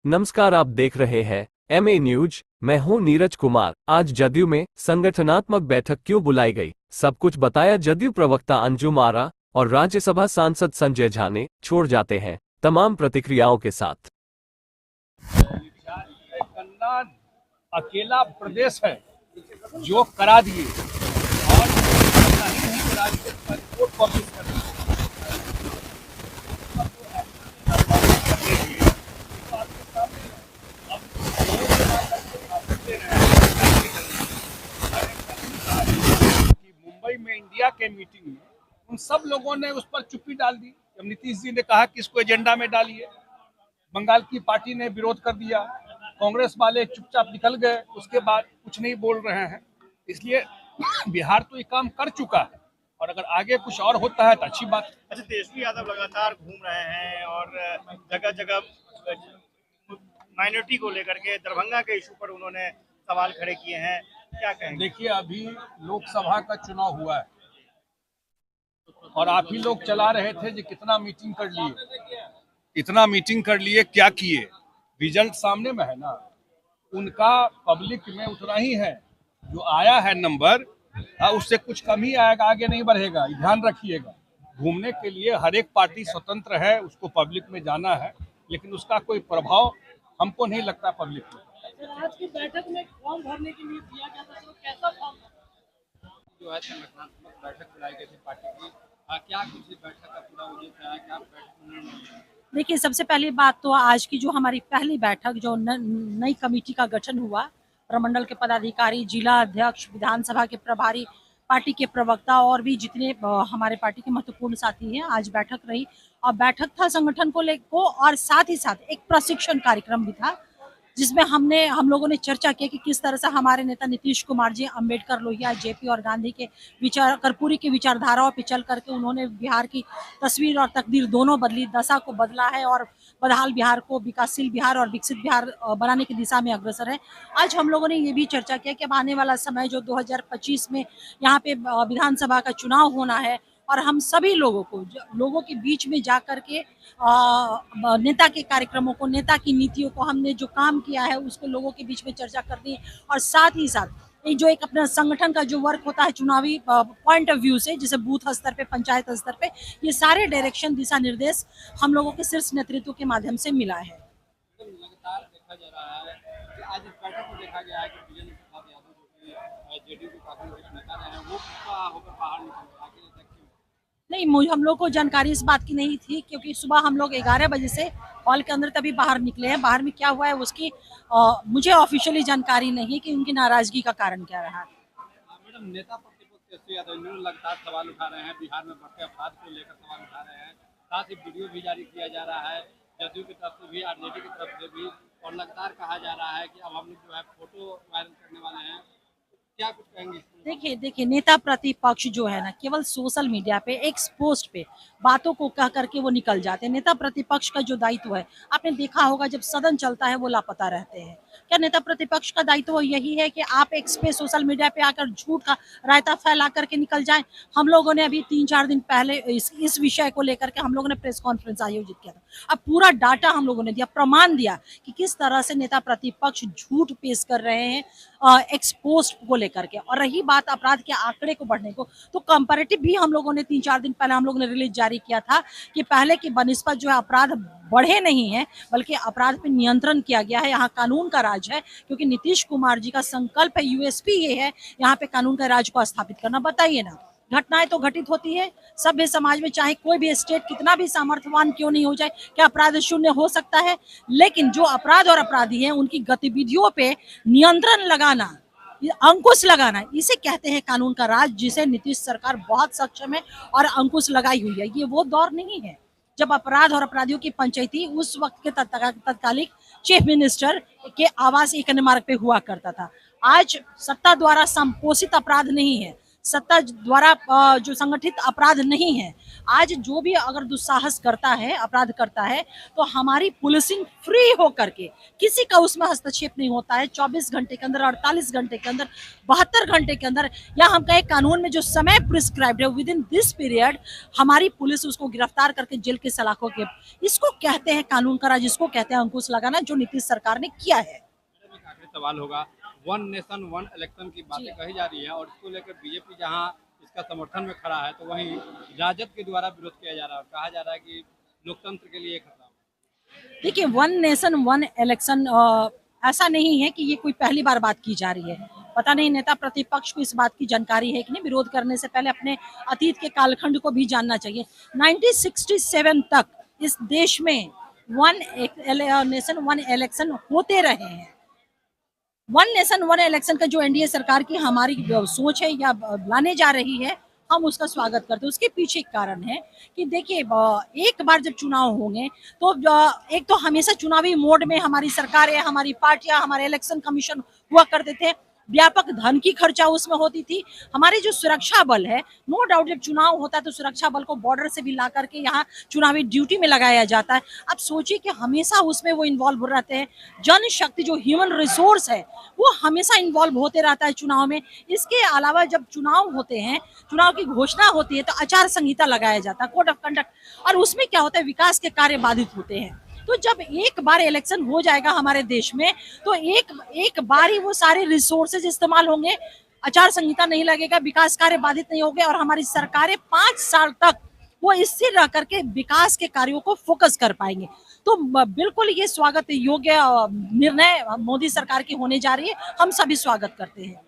नमस्कार, आप देख रहे हैं एमए न्यूज। मैं हूं नीरज कुमार। आज जदयू में संगठनात्मक बैठक क्यों बुलाई गई, सब कुछ बताया जदयू प्रवक्ता अंजुम आरा और राज्यसभा सांसद संजय झा ने। छोड़ जाते हैं तमाम प्रतिक्रियाओं के साथ। गन्ना अकेला प्रदेश है जो करा दिए और राज्य पर रिपोर्ट पब्लिश कर दी। मुंबई में इंडिया के मीटिंग में उन सब लोगों ने उस पर चुप्पी डाल दी। जब नीतीश जी ने कहा कि इसको एजेंडा में डालिए, बंगाल की पार्टी ने विरोध कर दिया, कांग्रेस वाले चुपचाप निकल गए, उसके बाद कुछ नहीं बोल रहे हैं। इसलिए बिहार तो ये काम कर चुका है और अगर आगे कुछ और होता है तो अच्छी बात। अच्छा, तेजस्वी यादव लगातार घूम रहे हैं और जगह जगह माइनॉरिटी को लेकर के दरभंगा के इशू पर उन्होंने सवाल खड़े किए हैं, क्या कहेंगे? देखिए, अभी लोकसभा का चुनाव हुआ है और आप ही लोग चला रहे थे कि कितना मीटिंग कर लिए, इतना मीटिंग कर लिए, क्या किए? रिजल्ट सामने में है ना। उनका पब्लिक में उतना ही है, जो आया है नंबर उससे कुछ कम ही आएगा, आगे नहीं बढ़ेगा। ध्यान रखिएगा, घूमने के लिए हर एक पार्टी स्वतंत्र है, उसको पब्लिक में जाना है, लेकिन उसका कोई प्रभाव हमको नहीं लगता पब्लिक में। आज की बैठक में फॉर्म भरने के लिए दिया गया था, तो कैसा फॉर्म जो है संगठनात्मक बैठक बुलाई गई थी पार्टी की, क्या कुछ इस बैठक का पूरा उद्देश्य है, क्या बैठक? देखिए, सबसे पहली बात तो आज की जो हमारी पहली बैठक जो नई कमेटी का गठन हुआ, प्रमंडल के पदाधिकारी, जिला अध्यक्ष, विधानसभा के प्रभारी, पार्टी के प्रवक्ता और भी जितने हमारे पार्टी के महत्वपूर्ण साथी हैं, आज बैठक रही। और बैठक था संगठन को लेकर और साथ ही साथ एक प्रशिक्षण कार्यक्रम भी था, जिसमें हम लोगों ने चर्चा की कि किस तरह से हमारे नेता नीतीश कुमार जी अम्बेडकर, लोहिया, जेपी और गांधी के विचार, कर्पूरी की विचारधाराओं पर चल करके उन्होंने बिहार की तस्वीर और तकदीर दोनों बदली, दशा को बदला है और बदहाल बिहार को विकासशील बिहार और विकसित बिहार बनाने की दिशा में अग्रसर है। आज हम लोगों ने ये भी चर्चा किया कि अब आने वाला समय जो 2025 में यहाँ पे विधानसभा का चुनाव होना है और हम सभी लोगों के बीच में जा कर के नेता के कार्यक्रमों को, नेता की नीतियों को, हमने जो काम किया है उसको लोगों के बीच में चर्चा करनी है। और साथ ही साथ जो एक अपना संगठन का जो वर्क होता है चुनावी पॉइंट ऑफ व्यू से, जैसे बूथ स्तर पे, पंचायत स्तर पे, ये सारे डायरेक्शन, दिशा निर्देश हम लोगों के शीर्ष नेतृत्व के माध्यम से मिला है। लगातार देखा जा रहा है कि आज इस बैठक में देखा गया है कि विजेंद्र प्रसाद यादव जो कि जेडीयू के काफी वरिष्ठ नेता रहे हैं, वो होकर बाहर निकल गए। नहीं, हम लोग को जानकारी इस बात की नहीं थी, क्योंकि सुबह हम लोग 11 बजे से हॉल के अंदर तभी बाहर निकले हैं। बाहर में क्या हुआ है उसकी मुझे ऑफिशियली जानकारी नहीं है कि उनकी नाराजगी का कारण क्या रहा। मैडम, नेता प्रतिपक्ष तेजस्वी यादव लगातार सवाल उठा रहे हैं, बिहार में बढ़ते अपराध को लेकर सवाल उठा रहे हैं, साथ ही वीडियो भी जारी किया जा रहा है जदयू की तरफ से भी, आरजेडी की तरफ से भी, और लगातार कहा जा रहा है कि अब हम लोग जो है फोटो वायरल करने वाले हैं। क्या कुछ कहेंगे? देखिए, नेता प्रतिपक्ष जो है ना, केवल सोशल मीडिया पे एक पोस्ट पे बातों को कह करके वो निकल जाते हैं। नेता प्रतिपक्ष का जो दायित्व है, आपने देखा होगा जब सदन चलता है वो लापता रहते हैं। क्या नेता प्रतिपक्ष का दायित्व यही है कि आप एक पे सोशल मीडिया पे आकर झूठ का रायता फैला करके निकल जाएं? हम लोगों ने अभी 3-4 दिन पहले इस विषय को लेकर के हम लोगों ने प्रेस कॉन्फ्रेंस आयोजित किया था। अब पूरा डाटा हम लोगों ने दिया, प्रमाण दिया कि किस तरह से नेता प्रतिपक्ष झूठ पेश कर रहे हैं एक्सपोस्ट को लेकर के। और रही बात अपराध के आंकड़े को बढ़ने को, तो कंपैरेटिव भी हम लोगों ने 3-4 दिन पहले हम लोगों ने रिलीज जारी किया था कि पहले की बनिस्बत जो है अपराध बढ़े नहीं है, बल्कि अपराध पे नियंत्रण किया गया है। यहाँ कानून का राज है, क्योंकि नीतीश कुमार जी का संकल्प है, यूएसपी ये है यहाँ पे कानून का राज को स्थापित करना। बताइए ना, घटनाएं तो घटित होती है सभ्य समाज में, चाहे कोई भी स्टेट कितना भी सामर्थ्यवान क्यों नहीं हो जाए, क्या अपराध शून्य हो सकता है? लेकिन जो अपराध और अपराधी हैं उनकी गतिविधियों पे नियंत्रण लगाना, अंकुश लगाना, इसे कहते हैं कानून का राज, जिसे नीतीश सरकार बहुत सक्षम है और अंकुश लगाई हुई है। ये वो दौर नहीं है जब अपराध और अपराधियों की पंचायती उस वक्त के तत्कालिक चीफ मिनिस्टर के आवास एक अन्य मार्ग पे हुआ करता था। आज सत्ता द्वारा संपोषित अपराध नहीं है, सत्ता द्वारा जो संगठित अपराध नहीं है। आज जो भी अगर दुस्साहस करता है, अपराध करता है, तो हमारी पुलिसिंग फ्री होकर के, किसी का उसमें हस्तक्षेप नहीं होता है। 24 घंटे के अंदर, 48 घंटे के अंदर, 72 घंटे के अंदर, या हम कहें कानून में जो समय प्रिस्क्राइब्ड है, विद इन दिस पीरियड हमारी पुलिस उसको गिरफ्तार करके जेल के सलाखों के, इसको कहते हैं कानून का राज, इसको कहते हैं अंकुश लगाना, जो नीतीश सरकार ने किया है। मेरा भी आखिरी सवाल होगा, वन नेशन वन इलेक्शन की बातें कही जा रही है और इसको लेकर बीजेपी जहां इसका समर्थन में खड़ा है, तो वहीं राजद के द्वारा विरोध किया जा रहा है और कहा जा रहा है कि लोकतंत्र के लिए खतरा है। देखिए, वन नेशन वन इलेक्शन ऐसा नहीं है कि ये कोई पहली बार बात की जा रही है। पता नहीं नेता प्रतिपक्ष को इस बात की जानकारी है कि नहीं। विरोध करने से पहले अपने अतीत के कालखंड को भी जानना चाहिए। 1967 तक इस देश में वन नेशन वन इलेक्शन होते रहे हैं। वन नेशन वन इलेक्शन का जो एनडीए सरकार की हमारी सोच है या लाने जा रही है, हम उसका स्वागत करते हैं। उसके पीछे एक कारण है कि देखिए, एक बार जब चुनाव होंगे तो एक तो हमेशा चुनावी मोड में हमारी सरकारें, हमारी पार्टियां, हमारे इलेक्शन कमीशन हुआ करते थे। व्यापक धन की खर्चा उसमें होती थी। हमारे जो सुरक्षा बल है, नो डाउट जब चुनाव होता है तो सुरक्षा बल को बॉर्डर से भी ला करके यहाँ चुनावी ड्यूटी में लगाया जाता है। अब सोचिए कि हमेशा उसमें वो इन्वॉल्व रहते हैं। जनशक्ति जो ह्यूमन रिसोर्स है वो हमेशा इन्वॉल्व होते रहता है चुनाव में। इसके अलावा जब चुनाव होते हैं, चुनाव की घोषणा होती है, तो आचार संहिता लगाया जाता है, कोड ऑफ कंडक्ट, और उसमें क्या होता है, विकास के कार्य बाधित होते हैं। तो जब एक बार इलेक्शन हो जाएगा हमारे देश में, तो एक बार ही वो सारे रिसोर्सेज इस्तेमाल होंगे, आचार संहिता नहीं लगेगा, विकास कार्य बाधित नहीं होंगे, और हमारी सरकारें 5 साल तक वो स्थिर रह करके विकास के कार्यों को फोकस कर पाएंगे। तो बिल्कुल ये स्वागत योग्य निर्णय मोदी सरकार की होने जा रही है। हम सभी स्वागत करते हैं।